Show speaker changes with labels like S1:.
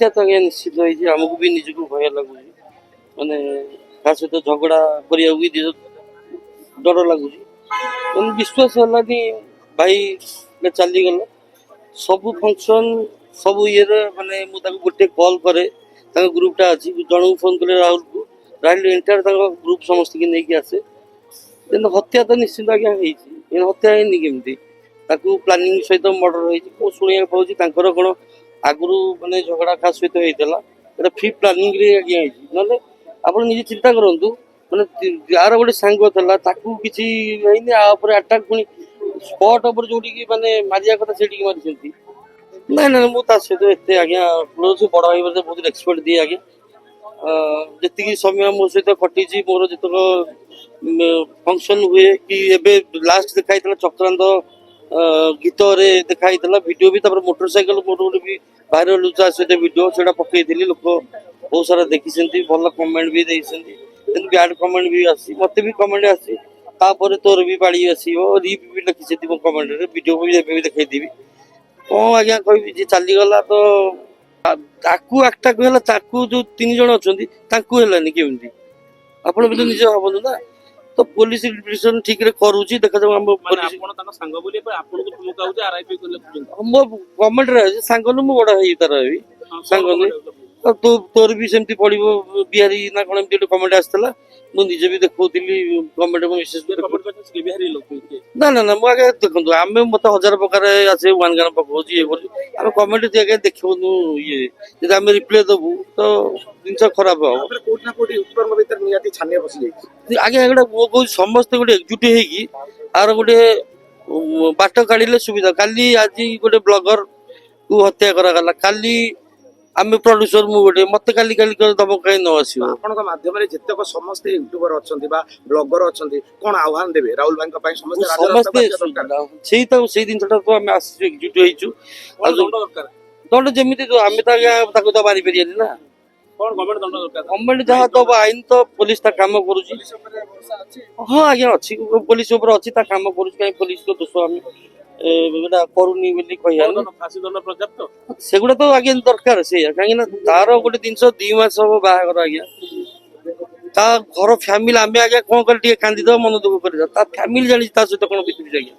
S1: हत्या तो आज्ञा निश्चित होती आमको भी निजक भय लगुच माने का सहित झगड़ा करिया भी डर लगुच विश्वास है भाई चली गला सब फंक्शन सब ये माने गोटे कॉल करे ग्रुपटा अच्छी जन फोन कले राहुल को राहुल एंटायर ग्रुप समस्त की नहीं आसे हत्या तो निश्चित आज्ञा हत्या है केमती प्लानिंग सहित मर्डर हो शुणा पाँच कौन आगु माने झगड़ा खा सहित होता फ्री प्लानिंग आज्ञा ना आप निजे चिंता करूँ मैंने यार गोटे सांग कि आटाक पुणी स्पट उपर जो माने मारिया कथा से मारी ना ना मुझे सहित आज्ञा क्लोज बड़ भाई बहुत रेस्पेक्ट दिए आज्ञा जी समय मो सहित कटी मोर जितक फंक्शन हुए कि एबे लास्ट देखाई चक्रांत गीत देखाई वीडियो भी मोटरसाइकिल मोर गोटे भी भाइराल सहित वीडियो से पकई लोक बहुत सारा देखी भल कमेंट भी बैड कमेंट भी आसी मत भी कमेंट आसी तोर भी बाड़ी आसो रिप भी लिखी कमेंट वीडियो भी देखी कौन आज्ञा कह चलीगला तो अटैक है जो 3 जन अच्छा केमी आप निजे भावतु ना तो पुलिस इन्वेस्टिगेशन ठीक रे करूची देखा जाऊ हम
S2: सांग बोली
S1: मो कमेंट रे सांग नु मु बड़ा हेई तार भी सांग तो तोर भी सेमती पड़िबो बिहारी ना कोन एमती कमेंट आस्तला मु निजे भी देखौतिली कमेंट में विशेष
S2: बिहारी लोग
S1: ना ना ना मु आगे देखंतु आमे मत हजार प्रकार आसे वन गान पकोजी ये बोली हम कमेंट दिया देखौनु ये जे हम रिप्लाई दबु तो जिनस खराब हो
S2: कोट ना कोटी उत्तर भीतर नियाती छानिया बसी जाई
S1: आगे एगुड़ा मो कहूँ समस्त गोटे एकजुट होगी आर गोटे बाट काढ़ले सुविधा काली आज गोटे ब्लगर को हत्या करागला काली आम प्रड्यूसर मु गोटे मत काली काली दम कहीं न आसो
S2: आपन माध्यम जितक समस्त यूट्यूबर अच्छा ब्लगर अच्छा कौन आह्वान देवे राहुल भाई
S1: समस्ते से जिनसा तो आम आस एकजुट हो दंड जमी आम तो मारी पारे ना गवर्नमेंट जहाँ दब आईन तो पुलिस काम करुच्ची हाँ आज्ञा अच्छी पुलिस अच्छी काम करुच्ची पुलिस तो दोष आम करूनी सेगुड़ा तो आज्ञा दरकार से कहीं तार गोटे जिनस 2 मास हम बाहर आज्ञा घर फैमिली आम आज्ञा कौन कर कांदी मन दुख कर फैमिली जानी सहित कौन बीती आज्ञा।